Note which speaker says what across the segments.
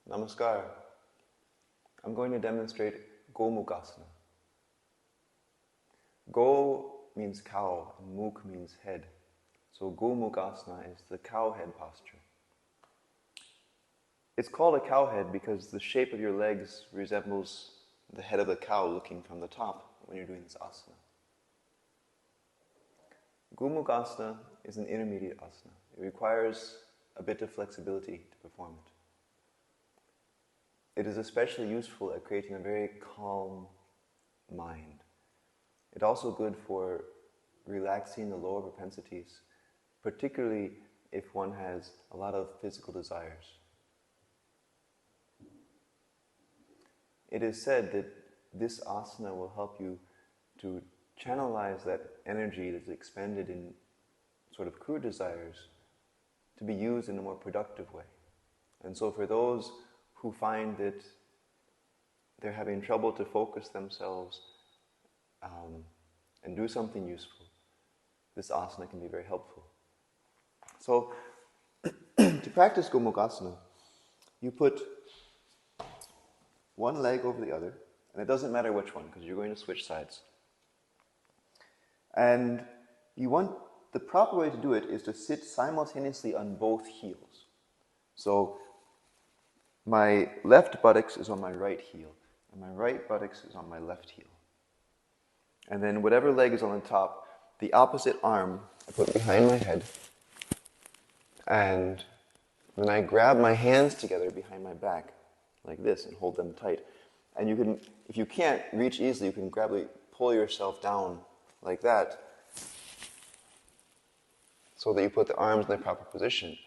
Speaker 1: Namaskar. I'm going to demonstrate Gomukhasana. Go means cow and mukh means head. So Gomukhasana is the cow head posture. It's called a cow head because the shape of your legs resembles the head of a cow looking from the top when you're doing this asana. Gomukhasana is an intermediate asana. It requires a bit of flexibility to perform it. It is especially useful at creating a very calm mind. It's also good for relaxing the lower propensities, particularly if one has a lot of physical desires. It is said that this asana will help you to channelize that energy that is expended in sort of crude desires to be used in a more productive way. And so for those who find that they're having trouble to focus themselves and do something useful, this asana can be very helpful. So, to practice Gomukhasana, you put one leg over the other, and it doesn't matter which one, because you're going to switch sides. And the proper way to do it is to sit simultaneously on both heels. So, my left buttocks is on my right heel, and my right buttocks is on my left heel. And then whatever leg is on the top, the opposite arm I put behind my head, and then I grab my hands together behind my back, like this, and hold them tight. And you can, if you can't reach easily, you can gradually pull yourself down like that, so that you put the arms in the proper position.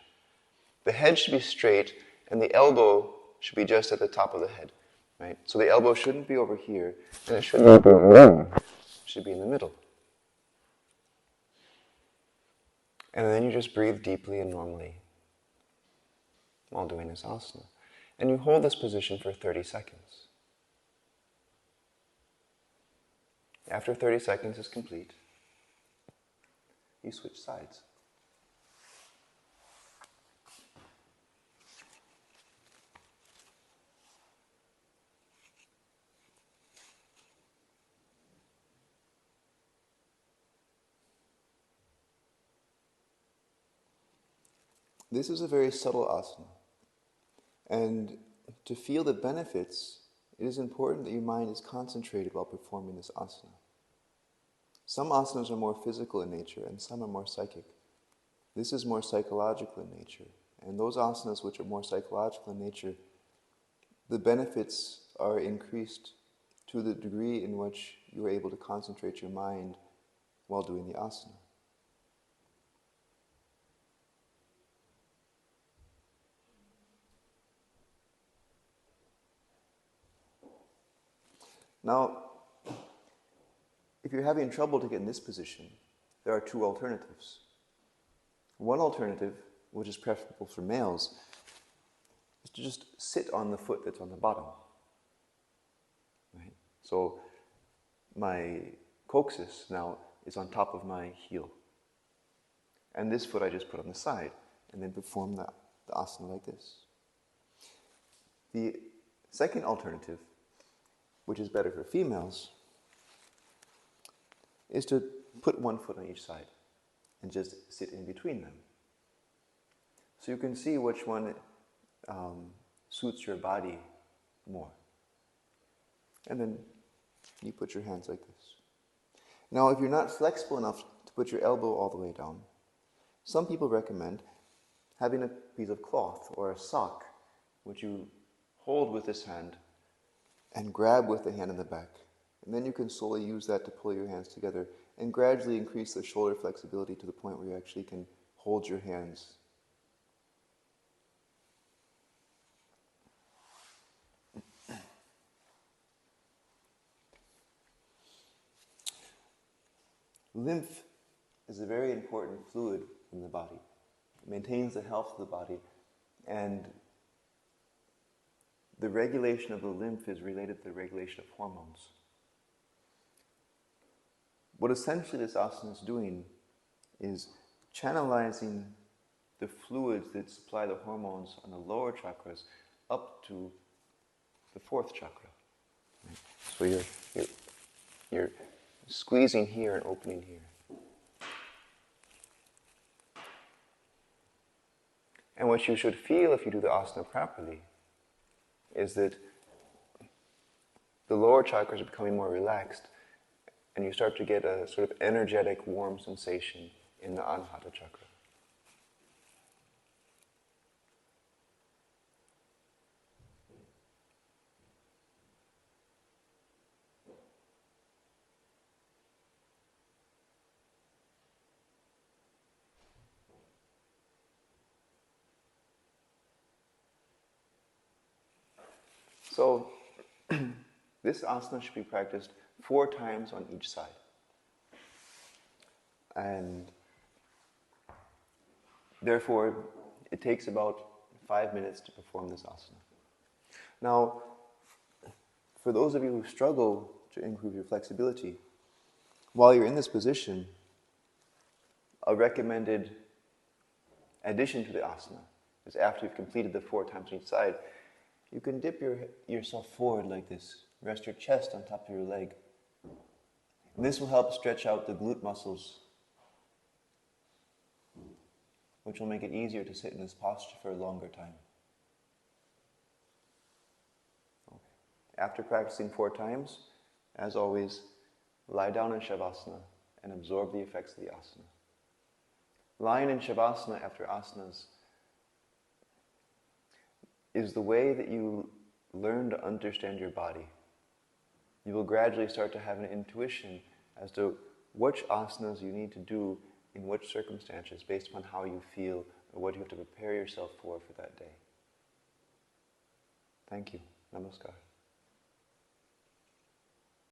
Speaker 1: The head should be straight, and the elbow should be just at the top of the head, right? So the elbow shouldn't be over here, and it shouldn't be over. It should be in the middle. And then you just breathe deeply and normally while doing this asana. And you hold this position for 30 seconds. After 30 seconds is complete, you switch sides. This is a very subtle asana. And to feel the benefits, it is important that your mind is concentrated while performing this asana. Some asanas are more physical in nature and some are more psychic. This is more psychological in nature. And those asanas which are more psychological in nature, the benefits are increased to the degree in which you are able to concentrate your mind while doing the asana. Now, if you're having trouble to get in this position, there are two alternatives. One alternative, which is preferable for males, is to just sit on the foot that's on the bottom. Right? So my coccyx now is on top of my heel. And this foot I just put on the side, and then perform the asana like this. The second alternative, which is better for females, is to put one foot on each side and just sit in between them. So you can see which one suits your body more. And then you put your hands like this. Now, if you're not flexible enough to put your elbow all the way down, some people recommend having a piece of cloth or a sock, which you hold with this hand and grab with the hand in the back. And then you can slowly use that to pull your hands together and gradually increase the shoulder flexibility to the point where you actually can hold your hands. Lymph is a very important fluid in the body. It maintains the health of the body, and the regulation of the lymph is related to the regulation of hormones. What essentially this asana is doing is channelizing the fluids that supply the hormones on the lower chakras up to the fourth chakra. Right? So you're squeezing here and opening here. And what you should feel if you do the asana properly is that the lower chakras are becoming more relaxed, and you start to get a sort of energetic, warm sensation in the Anahata chakra. So, this asana should be practiced 4 times on each side. And therefore, it takes about 5 minutes to perform this asana. Now, for those of you who struggle to improve your flexibility, while you're in this position, a recommended addition to the asana is after you've completed the 4 times on each side, you can dip yourself forward like this. Rest your chest on top of your leg. And this will help stretch out the glute muscles, which will make it easier to sit in this posture for a longer time. Okay. After practicing 4 times, as always, lie down in Shavasana and absorb the effects of the asana. Lying in Shavasana after asanas is the way that you learn to understand your body. You will gradually start to have an intuition as to which asanas you need to do in which circumstances based upon how you feel or what you have to prepare yourself for that day. Thank you. Namaskar.